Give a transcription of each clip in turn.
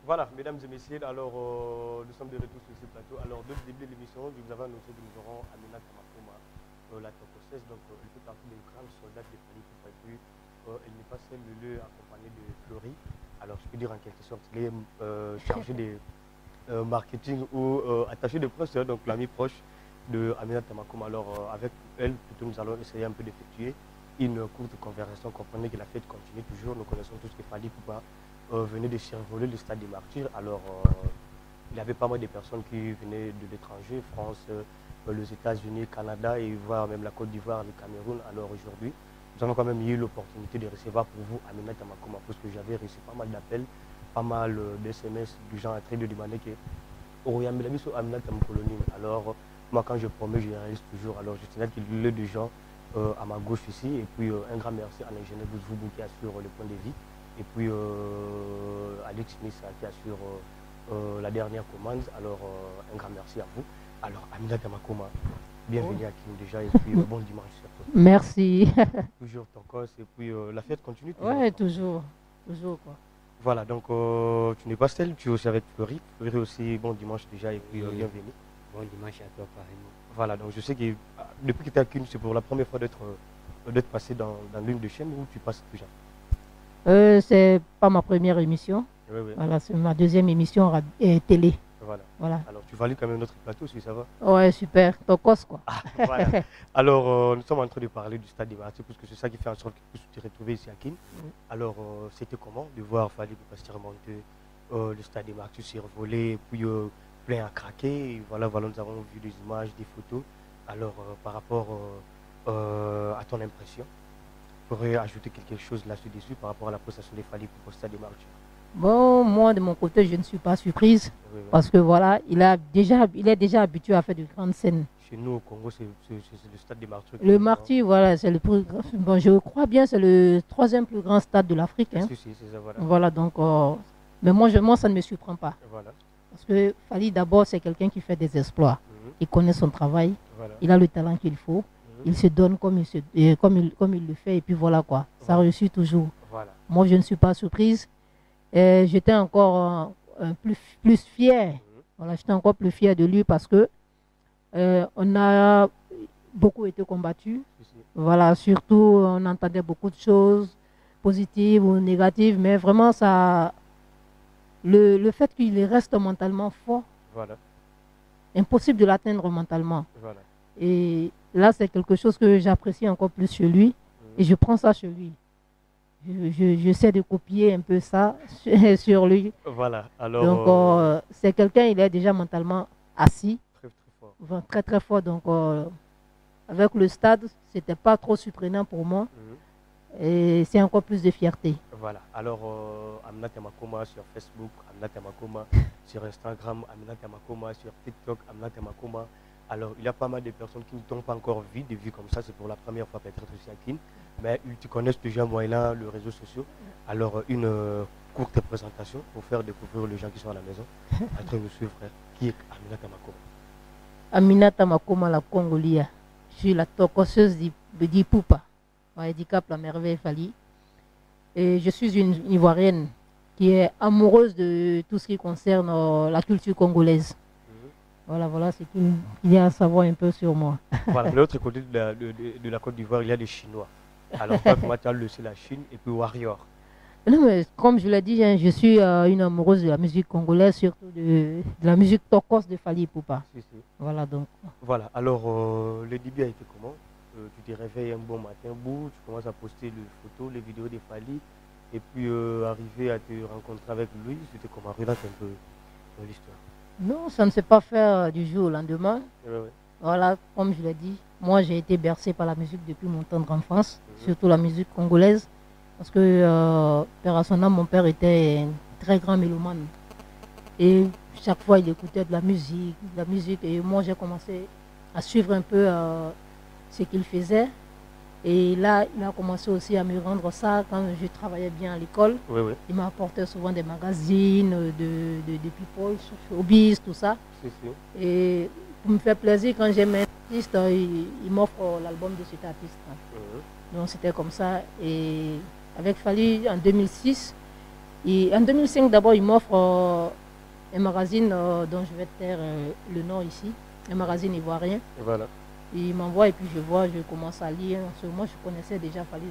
Voilà, mesdames et messieurs, alors nous sommes de retour sur ce plateau. Alors, dès le début de l'émission, je vous avais annoncé que nous aurons Amina Tamakoma, la Tokosès, donc elle fait partie des grandes soldats de Fali Poupa. Et puis, elle n'est pas seule de lieu accompagnée de Florie. Alors, je peux dire en quelque sorte qu'elle est chargée des marketing ou attachée de presse, donc l'ami proche de Amina Tamakoma. Alors, avec elle, plutôt, nous allons essayer un peu d'effectuer une courte conversation. Comprenez que la fête continue toujours. Nous connaissons tous que Fali Poupa venait de survoler le stade des Martyrs. Alors, il y avait pas mal de personnes qui venaient de l'étranger, France, les États-Unis, Canada, et voire même la Côte d'Ivoire, le Cameroun. Alors aujourd'hui, nous avons quand même eu l'opportunité de recevoir pour vous Amina Tamakoma, parce que j'avais reçu pas mal d'appels, pas mal d'SMS du genre en train de demander que Oyamelabi sur Amina Tamakoloni. Alors, moi, quand je promets, je réalise toujours. Alors, je tenais qu'il y ait des gens à ma gauche ici, et puis un grand merci à l'ingénieur Bouzvoubou qui assure le point de vie. Et puis Alex Smith qui assure la dernière commande. Alors un grand merci à vous. Alors Amina Tamakoma, bienvenue à Kim déjà et puis bon dimanche surtout. Merci. Toujours ton cos et puis la fête continue toujours. Ouais, toujours. Toujours quoi. Voilà, donc tu n'es pas seul, tu es aussi avec Fleury. Fleury aussi, bon dimanche déjà et puis bienvenue. Bon dimanche à toi pareillement. Voilà, donc je sais que depuis que tu es à Kim, c'est pour la première fois d'être passé dans l'une des chaînes où tu passes déjà. C'est pas ma première émission. Oui, oui. Voilà, c'est ma deuxième émission télé. Voilà. Alors, tu valides quand même notre plateau, si ça va? Ouais, super. Tokos, quoi. Ah, voilà. Alors, nous sommes en train de parler du stade des Martyrs, parce que c'est ça qui fait en sorte que tu t'es retrouvé ici à Kin. Alors, c'était comment de voir Fali Poupa remonter le stade des Martyrs survolé, et puis plein à craquer. Et voilà, nous avons vu des images, des photos. Alors, par rapport à ton impression, tu pourrais ajouter quelque chose là-dessus par rapport à la prestation de Fali Poupa au stade des Martyrs? Bon, moi, de mon côté, je ne suis pas surprise. Oui. Parce que voilà, il est déjà habitué à faire de grandes scènes. Chez nous, au Congo, c'est le stade des Martyrs. Le Martyr, voilà, c'est le plus grand. Bon, je crois bien, c'est le troisième plus grand stade de l'Afrique. Hein. Si, c'est ça, voilà. Voilà, donc, mais moi, ça ne me surprend pas. Voilà. Parce que Fali, d'abord, c'est quelqu'un qui fait des exploits. Il connaît son travail. Voilà. Il a le talent qu'il faut. Il se donne comme il le fait. Et puis voilà, quoi. Ça réussit toujours. Voilà. Moi, je ne suis pas surprise. J'étais encore plus fier. Voilà, j'étais encore plus fier de lui parce que on a beaucoup été combattu. Voilà, surtout on entendait beaucoup de choses positives ou négatives, mais vraiment ça, le fait qu'il reste mentalement fort, voilà. Impossible de l'atteindre mentalement. Voilà. Et là, c'est quelque chose que j'apprécie encore plus chez lui et je prends ça chez lui. J'essaie de copier un peu ça sur lui. Voilà. Alors, donc, c'est quelqu'un, il est déjà mentalement assis. Très, très fort. Très, très fort. Donc, avec le stade, c'était pas trop surprenant pour moi. Et c'est encore plus de fierté. Voilà. Alors, Amina Tamakoma sur Facebook, Amina Tamakoma sur Instagram, Amina Tamakoma sur TikTok, Amina Tamakoma. Alors, il y a pas mal de personnes qui ne t'ont pas encore vu, des vues comme ça, c'est pour la première fois peut-être aussi à Kin. Mais tu connais déjà moyen le réseau social. Alors, une courte présentation pour faire découvrir les gens qui sont à la maison. Entre nous suivre, frère, qui est Amina Tamakoma? Amina Tamakoma, la Congolia. Je suis la tocoseuse de Poupa, handicap la merveille Fali. Et je suis une Ivoirienne qui est amoureuse de tout ce qui concerne la culture congolaise. Voilà ce qu'il y a à savoir un peu sur moi. Voilà, de l'autre côté de la Côte d'Ivoire, il y a des Chinois. Alors, moi, tu as le la Chine et puis Warrior. Non, mais comme je l'ai dit, hein, je suis une amoureuse de la musique congolaise, surtout de la musique tokos de Fali Poupa. Si. Voilà, donc. Voilà, alors, le début a été comment? Tu te réveilles un bon matin, tu commences à poster les photos, les vidéos de Fali, et puis arriver à te rencontrer avec lui, c'était comment? Relate un peu l'histoire. Non, ça ne s'est pas fait du jour au lendemain. Oui. Voilà, comme je l'ai dit, moi j'ai été bercé par la musique depuis mon tendre enfance, surtout la musique congolaise, parce que père à son âme, mon père était un très grand mélomane. Et chaque fois il écoutait de la musique, et moi j'ai commencé à suivre un peu ce qu'il faisait. Et là, il a commencé aussi à me rendre ça quand je travaillais bien à l'école. Oui. Il m'a apporté souvent des magazines, de people, showbiz, tout ça. Si. Et pour me faire plaisir, quand j'aime un artiste, il m'offre l'album de cet artiste. Donc c'était comme ça. Et avec Fali, en 2006, Et en 2005, d'abord, il m'offre un magazine dont je vais taire le nom ici, un magazine ivoirien. Et voilà. Et il m'envoie et puis je vois, je commence à lire. Moi, je connaissais déjà Fally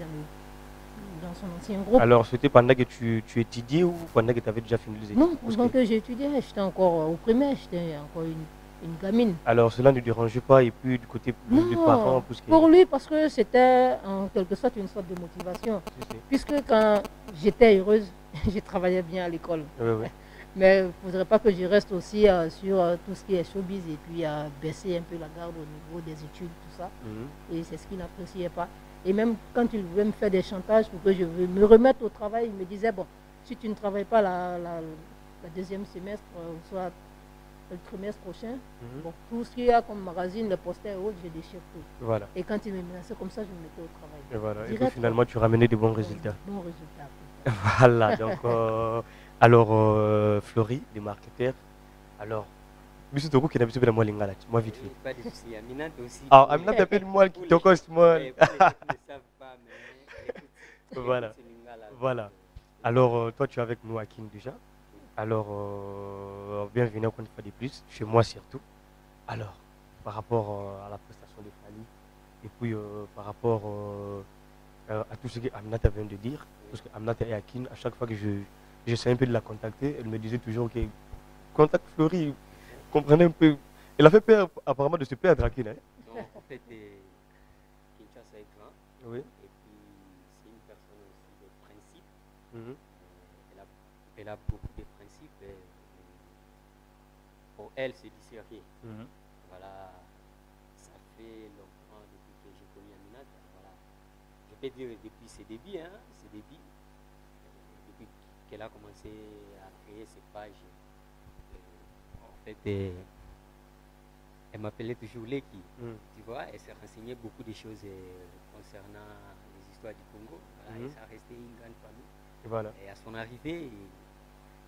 dans son ancien groupe. Alors, c'était pendant que tu étudiais ou pendant que tu avais déjà fini les études? Non, pendant que j'étudiais, j'étais encore au primaire, j'étais encore une gamine. Alors, cela ne dérangeait pas et puis du côté des parents? Pour lui, parce que c'était en quelque sorte une sorte de motivation. Puisque quand j'étais heureuse, je travaillais bien à l'école. Oui. Mais il ne faudrait pas que je reste aussi sur tout ce qui est showbiz et puis baisser un peu la garde au niveau des études, tout ça. Et c'est ce qu'il n'appréciait pas. Et même quand il voulait me faire des chantages pour que je me remette au travail, il me disait, bon, si tu ne travailles pas la deuxième semestre, soit le trimestre prochain, bon, tout ce qu'il y a comme magazine, le poster et autres, je déchire tout. Voilà. Et quand il me menaçait comme ça, je me mettais au travail. Et voilà. Et puis finalement, tu ramenais des bons résultats. Bons résultats. Voilà. Donc, alors, Florie, des marketeurs. Alors, Monsieur Togo qui n'a pas de moi lingala, moi vite fait. Pas de souci, Aminata aussi. Ah, Aminata t'appelle moi qui te coste moi. Ne savent pas, mais voilà. Voilà. Alors, toi, tu es avec nous à King déjà. Alors, bienvenue encore une fois de plus, chez moi surtout. Alors, par rapport à la prestation de Fally, et puis par rapport à tout ce que Aminata vient de dire, parce que Aminata est à King, à chaque fois que j'essaie un peu de la contacter, elle me disait toujours que contacte Florie, comprenez un peu. Elle a fait peur apparemment de se perdre à King. Hein? Non, en fait, Kinshasa est grand. Oui. Et puis, c'est une personne aussi de principe. Elle a beaucoup de principes. Et pour elle, c'est du sérieux. Voilà, ça fait longtemps depuis que j'ai connu Aminata. Voilà. Je peux dire depuis ses débuts, depuis qu'elle a commencé à créer ses pages. En fait, elle m'appelait toujours Leki. Tu vois, elle s'est renseignée beaucoup de choses concernant les histoires du Congo. Voilà, et ça restait une grande famille. Voilà. Et à son arrivée,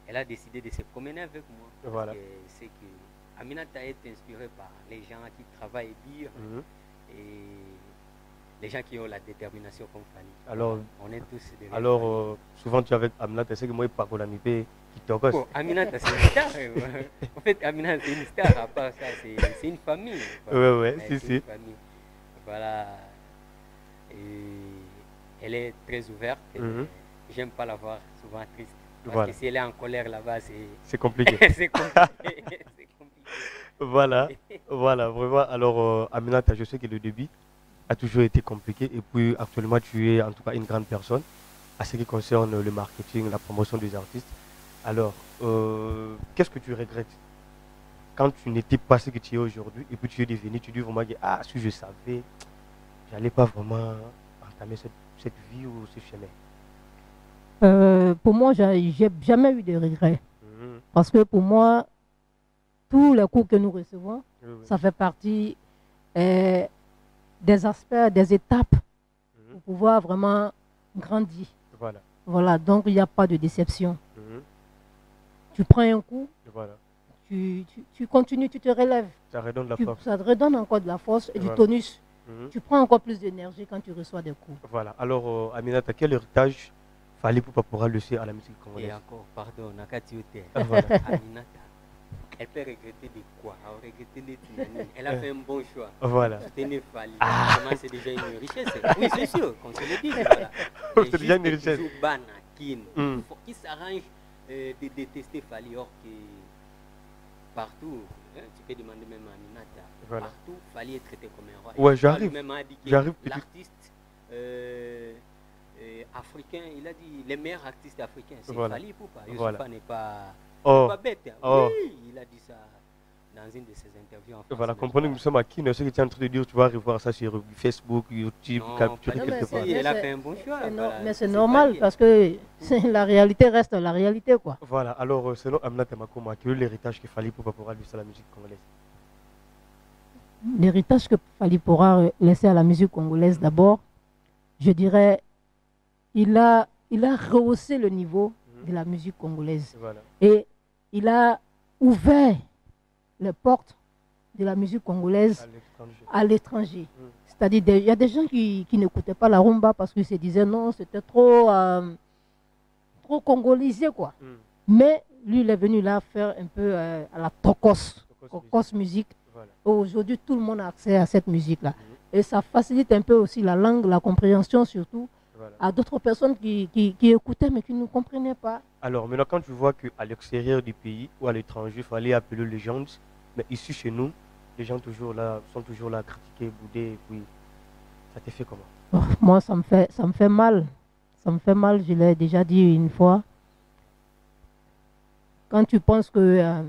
elle a décidé de se promener avec moi. Voilà. Parce que c'est que Aminata est inspirée par les gens qui travaillent dur et les gens qui ont la détermination comme Fally. Alors, on est tous des souvent tu es avec Aminata, c'est que moi, par contre, qui te reconnaît. Aminata, c'est une star. En fait, Aminata, c'est une star. À part ça, c'est une famille. Oui, si. Une famille. Voilà. Et elle est très ouverte. J'aime pas la voir souvent triste. Parce que si elle est en colère là-bas, c'est compliqué. C'est compliqué. Voilà, vraiment. Alors, Aminata, je sais que le début a toujours été compliqué. Et puis, actuellement, tu es en tout cas une grande personne à ce qui concerne le marketing, la promotion des artistes. Alors, qu'est-ce que tu regrettes quand tu n'étais pas ce que tu es aujourd'hui et puis tu es devenu, tu dis vraiment, si je savais, j'allais pas vraiment entamer cette vie ou ce chemin. Pour moi, j'ai jamais eu de regrets. Parce que pour moi, tous les cours que nous recevons, ça fait partie des aspects, des étapes pour pouvoir vraiment grandir. Voilà, donc il n'y a pas de déception. Tu prends un coup, tu continues, tu te relèves. Ça redonne la force. Ça te redonne encore de la force et du tonus. Tu prends encore plus d'énergie quand tu reçois des coups. Voilà, alors Aminata, quel héritage Fally Ipupa pourra laisser à la musique congolaise? Et encore, pardon, Aminata, elle peut regretter de quoi? Elle a fait un bon choix. Voilà. Fally. C'est déjà une richesse. Oui, c'est sûr, qu'on se le dise. Voilà. C'est déjà une richesse. Il faut qu'il s'arrange de détester Fally, or que partout, tu peux demander même à Aminata, partout, Fally est traité comme un roi. Ouais, j'arrive. L'artiste africain, il a dit les meilleurs artistes africains, c'est Fally Ipupa. Youssoufa n'est pas bête. Oui, il a dit ça dans une de ses interviews en France. Voilà, comprenez que nous sommes à qui, ce que tu es en train de dire, tu vas revoir ça sur Facebook, YouTube, capturer quelque part. Elle a fait un bon choix. Mais c'est normal parce que la réalité reste la réalité, quoi. Voilà, alors selon Aminata Makoma, quel est l'héritage que Fally Ipupa pourra laisser à la musique congolaise? L'héritage que Fally pourra laisser à la musique congolaise, d'abord, je dirais, il a rehaussé le niveau de la musique congolaise. Et il a ouvert les portes de la musique congolaise à l'étranger. C'est-à-dire, il y a des gens qui n'écoutaient pas la rumba parce qu'ils se disaient non, c'était trop trop congolisé, quoi. Mais lui, il est venu là faire un peu à la Tokos musique. Voilà. Aujourd'hui, tout le monde a accès à cette musique-là. Et ça facilite un peu aussi la langue, la compréhension surtout, à d'autres personnes qui écoutaient mais qui ne comprenaient pas. Alors maintenant, quand tu vois qu'à l'extérieur du pays ou à l'étranger, il fallait appeler les gens, mais ici chez nous, les gens sont toujours là à critiquer, bouder, et puis ça te fait comment? Oh, moi, ça me fait mal. Ça me fait mal, je l'ai déjà dit une fois. Quand tu penses que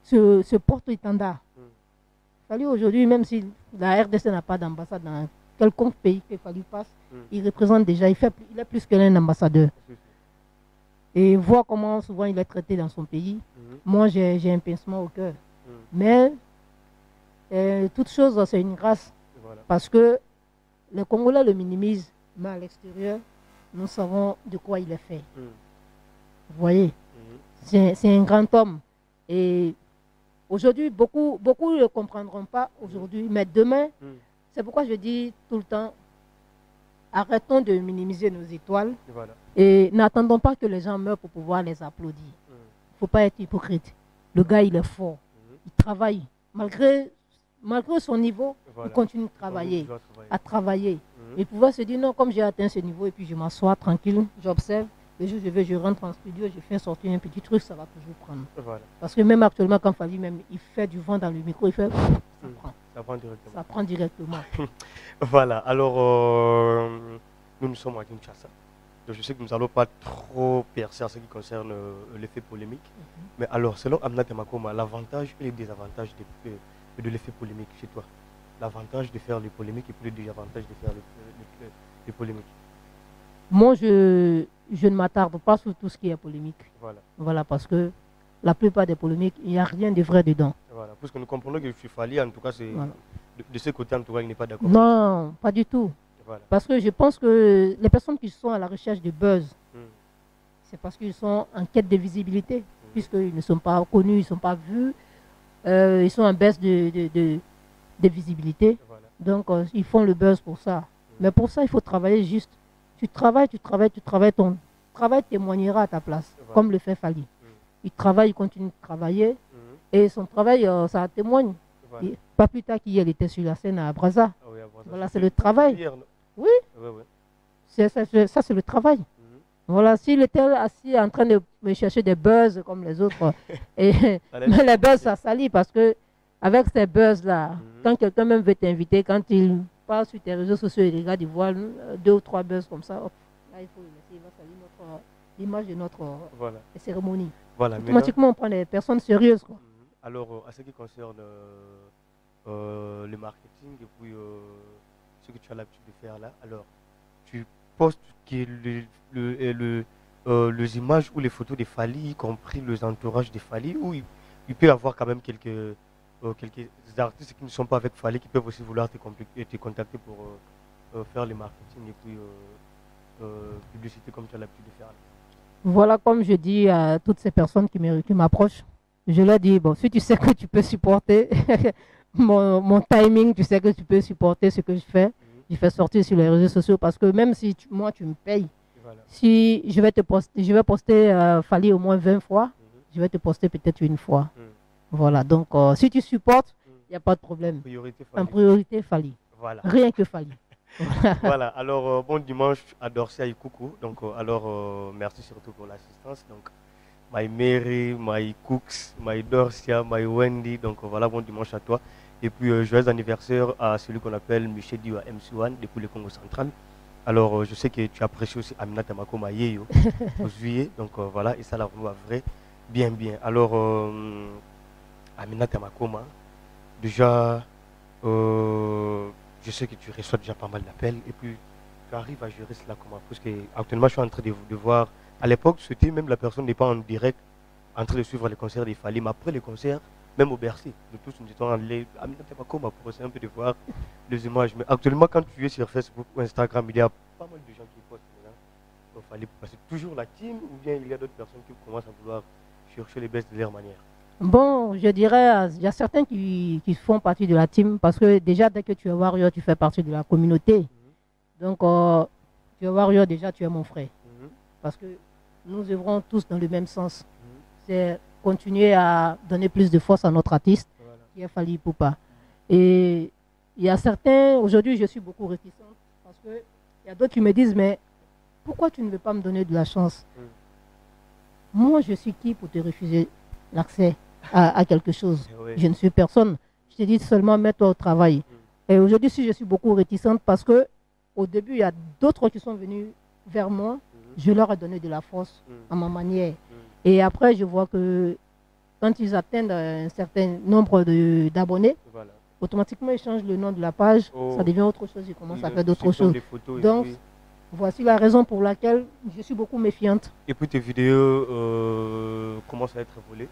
ce porte-étendard, Fally aujourd'hui, même si la RDC n'a pas d'ambassade dans quelconque pays que Fally passe, il représente déjà, il est plus qu'un ambassadeur. Et voir comment souvent il est traité dans son pays, moi j'ai un pincement au cœur. Mais toute chose, c'est une grâce. Voilà. Parce que les Congolais le minimisent, mais à l'extérieur, nous savons de quoi il est fait. Vous voyez, c'est un grand homme. Et aujourd'hui, beaucoup ne le comprendront pas aujourd'hui, mais demain, c'est pourquoi je dis tout le temps, arrêtons de minimiser nos étoiles et n'attendons pas que les gens meurent pour pouvoir les applaudir. Il ne faut pas être hypocrite. Le gars, il est fort. Il travaille. Malgré son niveau, il continue de travailler, à travailler. Il pouvait se dire non, comme j'ai atteint ce niveau et puis je m'assois tranquille, j'observe. Le jour où je rentre en studio, je fais sortir un petit truc, ça va toujours prendre. Voilà. Parce que même actuellement, quand Fally même il fait du vent dans le micro, il fait ça prend directement. Ça prend directement. Voilà, alors nous sommes à Kinshasa. Donc je sais que nous n'allons pas trop percer en ce qui concerne l'effet polémique. Mais alors, selon Aminata Makoma, l'avantage et les désavantages de l'effet polémique chez toi? L'avantage de faire les polémiques et puis le désavantage de faire les polémiques? Moi, je ne m'attarde pas sur tout ce qui est polémique. Voilà, parce que la plupart des polémiques, il n'y a rien de vrai dedans. Voilà, parce que nous comprenons que je suis Fally, en tout cas, de ce côté, en tout cas, il n'est pas d'accord. Non, pas du tout. Voilà. Parce que je pense que les personnes qui sont à la recherche de buzz, c'est parce qu'ils sont en quête de visibilité, puisqu'ils ne sont pas connus, ils ne sont pas vus, ils sont en baisse de visibilité. Voilà. Donc, ils font le buzz pour ça. Mais pour ça, il faut travailler juste. Tu travailles, ton travail témoignera à ta place, comme le fait Fally. Il travaille, il continue de travailler, et son travail, ça témoigne. Et pas plus tard qu'hier, il était sur la scène à Brazza. Ah oui, à Brazza. Voilà, c'est le travail. Hier, oui, ça c'est le travail. Voilà, s'il était assis en train de me chercher des buzz comme les autres, mais les buzz, ça salit parce que avec ces buzz-là, quand quelqu'un même veut t'inviter, quand il part sur tes réseaux sociaux et regarde, il voit 2 ou 3 buzz comme ça, hop, là il faut le laisser, il va salir l'image de notre cérémonie. Voilà, automatiquement, on prend des personnes sérieuses. Quoi. Alors, à ce qui concerne le marketing et puis ce que tu as l'habitude de faire là, alors tu postes les images ou les photos de Fally, y compris les entourages de Fally, ou il peut y avoir quand même quelques artistes qui ne sont pas avec Fally qui peuvent aussi vouloir te contacter pour faire le marketing et puis publicité comme tu as l'habitude de faire là. Voilà, comme je dis à toutes ces personnes qui m'approchent, je leur dis, bon, si tu sais que tu peux supporter mon timing, tu sais que tu peux supporter ce que je fais sortir sur les réseaux sociaux parce que même si moi tu me payes, si je vais poster Fally au moins 20 fois, je vais te poster peut-être une fois. Voilà, donc si tu supportes, il n'y a pas de problème. En priorité, Fally. Voilà. Rien que Fally. Voilà, alors bon dimanche à Dorcia et coucou. Donc alors merci surtout pour l'assistance. Donc my Mary, my Cooks, my Dorcia, my Wendy. Donc voilà, bon dimanche à toi. Et puis joyeux anniversaire à celui qu'on appelle Michel Diwa MC1 depuis le Congo central. Alors je sais que tu apprécies aussi Aminata Makoma Yeyo au juillet. Donc voilà, et ça la voix vrai, bien. Alors Aminata Makoma, déjà je sais que tu reçois déjà pas mal d'appels et puis tu arrives à gérer cela comment? Parce que actuellement je suis en train de voir, à l'époque c'était même la personne n'est pas en direct en train de suivre les concerts des Fally, mais après les concerts, même au Bercy, nous tous nous étions en live, Aminata Makoma pour essayer un peu de voir les images. Mais actuellement quand tu es sur Facebook ou Instagram, il y a pas mal de gens qui postent au Fally, parce que toujours la team ou bien il y a d'autres personnes qui commencent à vouloir chercher les baisses de leur manière. Bon, je dirais, il y a certains qui font partie de la team parce que déjà, dès que tu es Warrior, tu fais partie de la communauté. Donc, tu es Warrior, déjà, tu es mon frère. parce que nous œuvrons tous dans le même sens. C'est continuer à donner plus de force à notre artiste, qui est Fally Ipupa. Et il y a certains, aujourd'hui je suis beaucoup réticente, parce qu'il y a d'autres qui me disent, mais pourquoi tu ne veux pas me donner de la chance? Moi, je suis qui pour te refuser l'accès à quelque chose? Je ne suis personne. Je te dis seulement, mets-toi au travail. Et aujourd'hui, si je suis beaucoup réticente, parce que au début, il y a d'autres qui sont venus vers moi, je leur ai donné de la force à ma manière. Et après, je vois que quand ils atteignent un certain nombre d'abonnés, automatiquement, ils changent le nom de la page, ça devient autre chose, ils commencent à faire d'autres choses. Donc, voici la raison pour laquelle je suis beaucoup méfiante. Et puis tes vidéos commencent à être volées.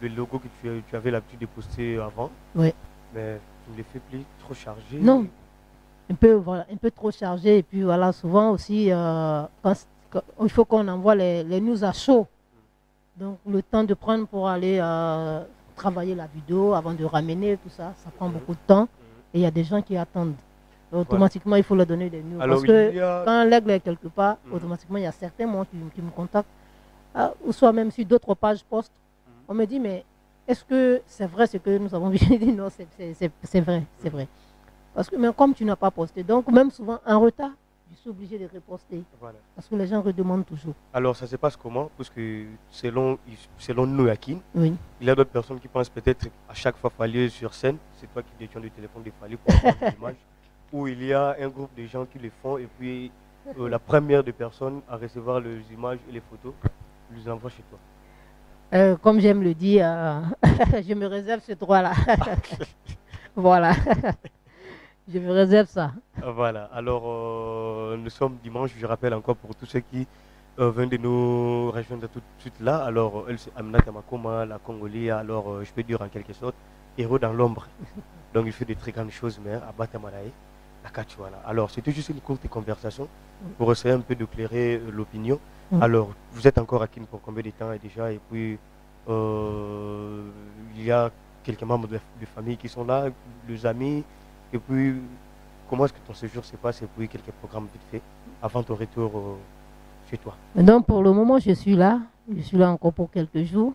Le logo que tu avais l'habitude de poster avant, mais tu ne les fais plus trop chargé. Non, un peu trop chargé. Et puis voilà, souvent aussi, il faut qu'on envoie les news à chaud. Donc le temps de prendre pour aller travailler la vidéo avant de ramener tout ça, ça prend beaucoup de temps. Et il y a des gens qui attendent. Automatiquement, il faut leur donner des news. Parce que quand l'aigle est quelque part, automatiquement, il y a certains mots qui me contactent. Ou soit même sur d'autres pages post, on me dit, mais est-ce que c'est vrai ce que nous avons vu? Je dis non, c'est vrai, c'est vrai. Parce que même comme tu n'as pas posté, donc même souvent en retard, je suis obligé de reposter. Parce que les gens redemandent toujours. Alors ça se passe comment? Parce que selon nous, Akin, il y a d'autres personnes qui pensent peut-être à chaque fois Fally sur scène, c'est toi qui détiens le téléphone de Fally pour avoir des images. Où il y a un groupe de gens qui le font et puis la première des personnes à recevoir les images et les photos, les envoie chez toi. Comme j'aime le dire, je me réserve ce droit-là. Voilà. Je me réserve ça. Voilà. Alors, nous sommes dimanche, je rappelle encore pour tous ceux qui viennent de nous rejoindre tout de suite là. Alors, elle c'est Aminata Makoma, la Congolais, alors je peux dire en quelque sorte, héros dans l'ombre. Donc, il fait de très grandes choses, mais à Batamalaï. Alors, c'était juste une courte conversation pour essayer un peu d'éclairer l'opinion. Alors, vous êtes encore à Kin pour combien de temps déjà? Et puis, il y a quelques membres de famille qui sont là, les amis. Et puis, comment est-ce que ton séjour se passe? Et puis, quelques programmes vite fait avant ton retour chez toi. Donc, pour le moment, je suis là. Je suis là encore pour quelques jours.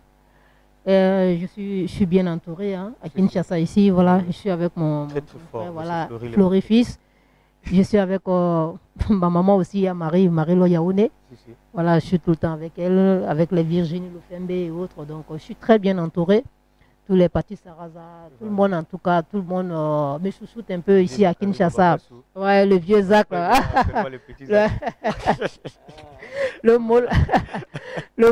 Je suis bien entouré à Kinshasa ici, voilà, je suis avec mon frère, voilà, Florifis. Je suis avec ma maman aussi, Marie Loyaoune. Voilà, je suis tout le temps avec elle, avec les Virginie Lufembe et autres. Donc je suis très bien entouré. Tous les partis Saraza, tout le monde en tout cas, tout le monde me chouchoute un peu ici à Kinshasa. Ouais, le vieux Zach. Le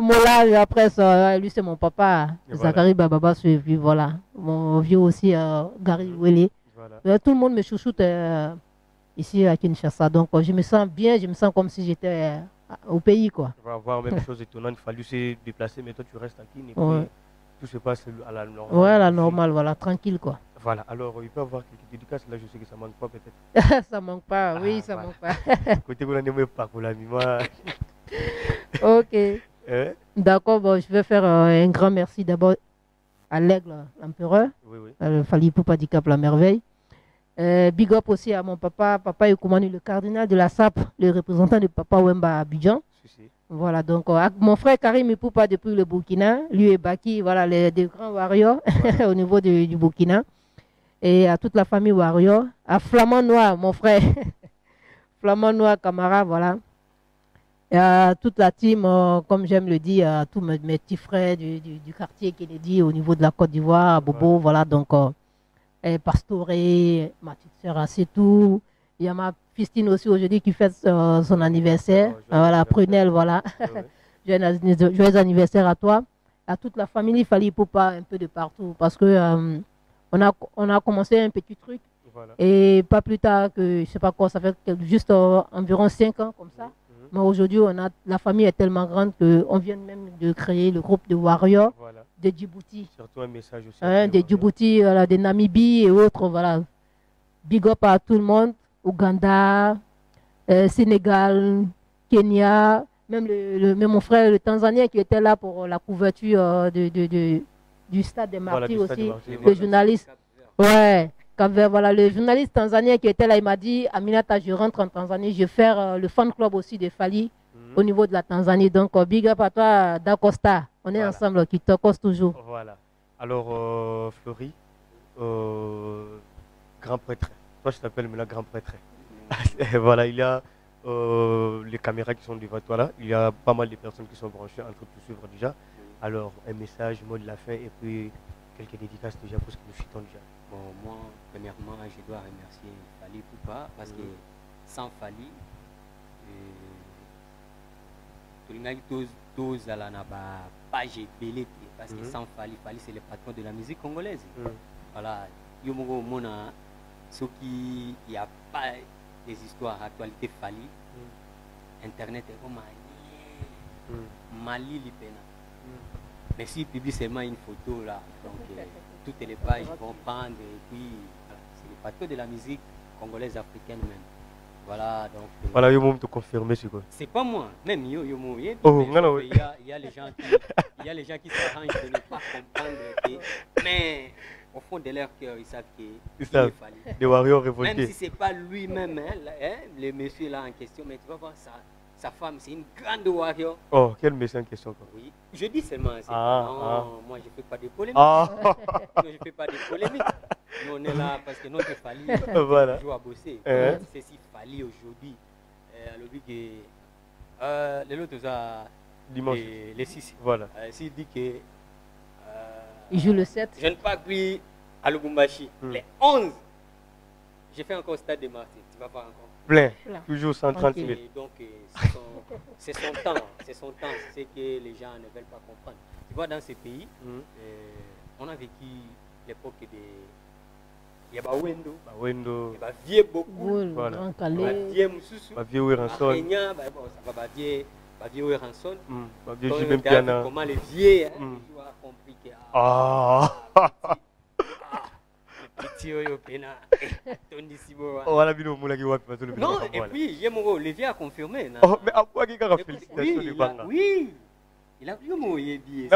moulage après ça, lui c'est mon papa, Zachary Bababa suivi, voilà. Mon vieux aussi, Gary Wele. Tout le monde me chouchoute ici à Kinshasa. Donc je me sens bien, je me sens comme si j'étais au pays, quoi. On va voir même chose étonnante, il fallait se déplacer, mais toi tu restes à Kin et puis tout se passe à la normale. Ouais, à la normale, voilà, tranquille, quoi. Voilà, alors il peut y avoir quelques dédicaces, là je sais que ça manque pas peut-être. Ça manque pas, oui, ça manque pas. Côté vous n'aimez pas pour la mémoire. Ok. D'accord, bon, je vais faire un grand merci d'abord à l'aigle, l'empereur, Fally Ipupa du Cap La Merveille. Big up aussi à mon papa Ekumani, le cardinal de la SAP, le représentant de Papa Wemba à Abidjan. Voilà, donc mon frère Karim Ipupa depuis le Burkina, lui et Baki, voilà, les deux grands warriors au niveau du Burkina. Et à toute la famille warrior, à Flamand Noir, mon frère, Flamand Noir Camara, voilà. Et à toute la team, comme j'aime le dire, à tous mes petits frères du quartier Kennedy au niveau de la Côte d'Ivoire, Bobo, voilà, donc Pastoré, ma petite soeur Assetou, il y a ma fistine aussi aujourd'hui qui fête son anniversaire, voilà, Prunelle, voilà, joyeux anniversaire à toi, à toute la famille Fally Ipupa un peu de partout, parce que on a commencé un petit truc, et pas plus tard que, je sais pas quoi, ça fait juste environ 5 ans comme ça. Mais aujourd'hui, la famille est tellement grande qu'on vient même de créer le groupe de Warriors de Djibouti. Surtout un message aussi. De Djibouti, de Namibie et autres. Voilà. Big up à tout le monde. Ouganda, Sénégal, Kenya, même mon frère le Tanzanien qui était là pour la couverture du stade des Martyrs aussi. Le journaliste. Ouais. Voilà, le journaliste tanzanien qui était là, il m'a dit, Aminata, je rentre en Tanzanie, je vais faire le fan club aussi de Fally au niveau de la Tanzanie. Donc, big up à toi, D'Acosta. On est ensemble, qui t'accoste toujours. Voilà. Alors, Fleury, grand prêtre. Toi, je t'appelle maintenant grand prêtre. Voilà, il y a les caméras qui sont devant toi là. Il y a pas mal de personnes qui sont branchées en train de te suivre déjà. Alors, un message, mot de la fin et puis quelques dédicaces déjà pour ce que nous citons déjà. Bon, moi, premièrement, je dois remercier Fally Poupa parce que sans Fally, tous à la page belé parce que sans Fally, c'est le patron de la musique congolaise. Voilà, Yomogo Mona, ceux qui n'y a pas des histoires actualité Fally, Internet est comme Mali Lipena. Mais si publie seulement une photo là, donc toutes les pages vont prendre et puis voilà, c'est le patron de la musique congolaise africaine même. Voilà, donc. Voilà, yo te confirmer c'est quoi? C'est pas moi, même yo il y a les gens qui s'arrangent de ne pas comprendre mais au fond de leur cœur, ils savent qu'il est Fally. Des warriors révoltés. Même si c'est pas lui-même, le monsieur là en question, mais tu vas voir ça. Sa femme, c'est une grande warrior. Oh, quel méchant question. Quoi. Oui, je dis seulement. Moi, je ne fais pas de polémiques. Non, je ne fais pas de polémiques. Nous, on est là parce que notre Fally voilà. joue à bosser. C'est si Fally aujourd'hui, les autres, dimanche. Les 6. Voilà. S'il dit que. Il joue le 7. Je ne pas pris à Lubumbashi. Les 11. J'ai fait encore stade de Martyrs. Tu vas voir encore. Plein. Toujours 130 000. Donc, c'est son temps. C'est son temps. C'est que les gens ne veulent pas comprendre. Tu vois, dans ces pays, on a vécu l'époque des. Il y a Bawendo. Il y a Vieux beaucoup. Voilà. Vieux Moussoussou. Vieux Ouéranson. Vieux Ouéranson. Vieux Jibem Piana. Comment les vieux ont compris que. Non, et puis le vieux a confirmé. Oh, mais à quoi il a félicitations du Banga? Oui, il a vu mon yébi.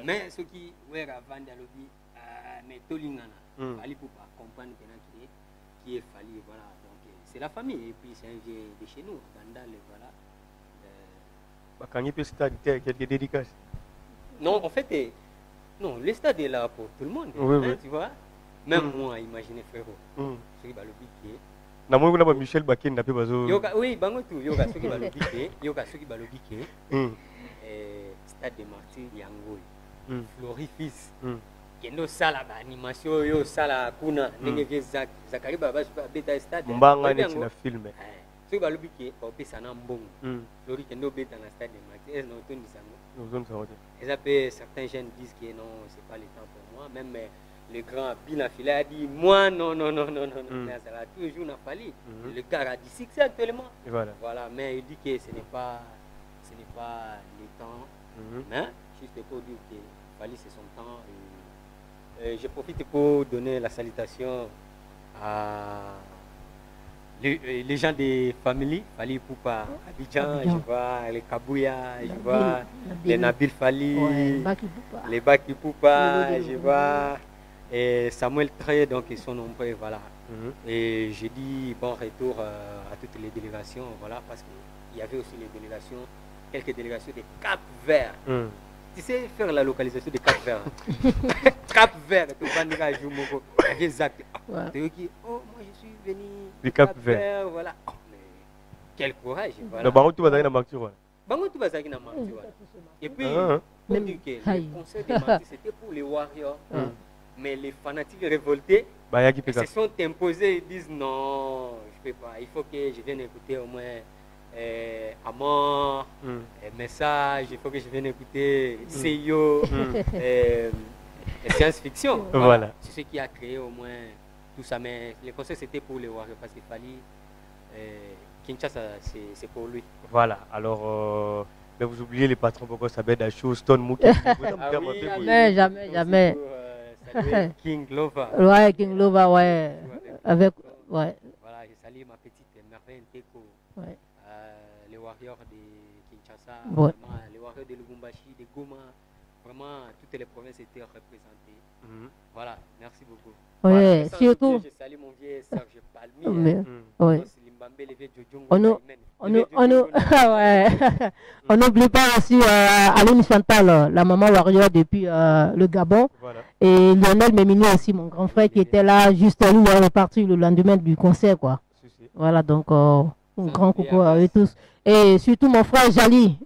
Mais ce qui est avant de l'obi, mais Tolingana, Fally Poupa comprendre qui est Fally, voilà. Donc c'est la famille et puis c'est un vieux de chez nous, Bandal, voilà. Quand il peut stade, quelques dédicaces. Non, en fait. Non, le stade est là pour tout le monde. Oui. Tu vois. Même moi, imaginez frérot. Ce qui va le biquer. Non, Michel Baké n'a pas besoin. Oui, bango tout. Yoga, ce qui va le biquer. Stade de Martyrs, Yangoy. Florifis. Kendo sala animation, yo sala kuna. Nenge Zakari Baba beta stade. Mbanga n'est pas filmé. Ce qui va le biquer, on peut s'en embonner. Flori Kendo beta dans le stade de Martyrs. Est-ce que nous certains jeunes disent que non, c'est pas le temps pour moi. Même le grand Binafila a dit moi, non. Mais ça va toujours n'a fallu. Le gars a dit c'est actuellement. Voilà, mais il dit que ce n'est pas le temps. Mais juste pour dire que Fally c'est son temps. Je profite pour donner la salutation à les gens des familles, Fally Poupa, Abidjan, je vois les Kabouya, je vois les Nabil Fally, les Baki Poupa, je vois Samuel Trey, donc ils sont nombreux, voilà. Et je dis bon retour à toutes les délégations, voilà, parce qu'il y avait aussi les délégations, quelques délégations de Cap-Vert. Tu sais faire la localisation de Cap-Vert. Cap-Vert, tu vas nous dire Jumoko, exact. Oh, moi je suis venu du Cap-Vert. Voilà. Oh, mais quel courage. Voilà. Le Bango tout va dans la Martyr. Et puis, pour dire que le concert de Martyr, c'était pour les warriors. Mais les fanatiques révoltés se sont imposés et disent non, je ne peux pas. Il faut que je vienne écouter au moins Amor, Message, il faut que je vienne écouter Seyo, science-fiction. Voilà. C'est ce qui a créé au moins tout ça. Mais le concert c'était pour les warriors parce qu'il fallait Kinshasa, c'est pour lui. Voilà. Alors, mais vous oubliez les patrons pourquoi ça bête à chose, Stone Mook. Jamais. King Lova. Ouais, King Lova, ouais. Avec, ouais. Voilà, je salue ma petite merveille Nteko. Ouais. Les warriors de Kinshasa, ouais. Les warriors de Lubumbashi, de Goma, vraiment toutes les provinces étaient représentées. Voilà, merci beaucoup. Ouais, surtout. Je salue mon vieux Serge Palmier. On n'oublie pas aussi Aline Chantal, la maman warrior depuis le Gabon. Voilà. Et Lionel Mémini aussi, mon grand frère qui était là, juste lui, il est reparti le lendemain du concert, quoi. Voilà, donc un grand coucou à eux tous. Et surtout mon frère Jali.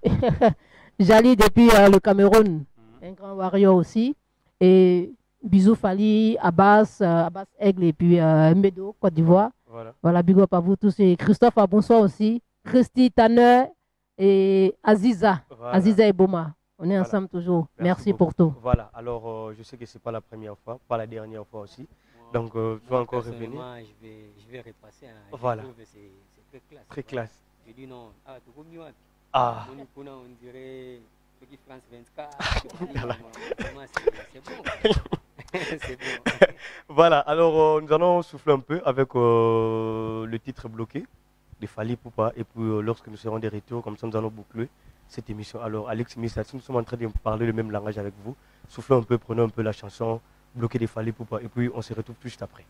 Jali depuis le Cameroun, un grand warrior aussi. Et bisous Fali, Abbas Aigle et puis Medo, Côte d'Ivoire. Voilà, big up à vous tous. Et Christophe, bonsoir aussi. Christy, Tanner et Aziza. Voilà. Aziza et Boma. On est ensemble toujours. Merci pour tout. Voilà, alors je sais que ce n'est pas la première fois, pas la dernière fois aussi. Donc, tu vas encore revenir. Je vais repasser. Voilà. C'est très classe. Très classe. Je dis non. Ah. On dirait France 24. C'est bon. C'est bon. Voilà, alors nous allons souffler un peu avec le titre bloqué de Fally Ipupa. Et puis lorsque nous serons de retour, comme ça nous allons boucler cette émission. Alors Alex Missa, si nous sommes en train de parler le même langage avec vous, soufflez un peu, prenez un peu la chanson bloquée de Fally Ipupa. Et puis on se retrouve tout juste après.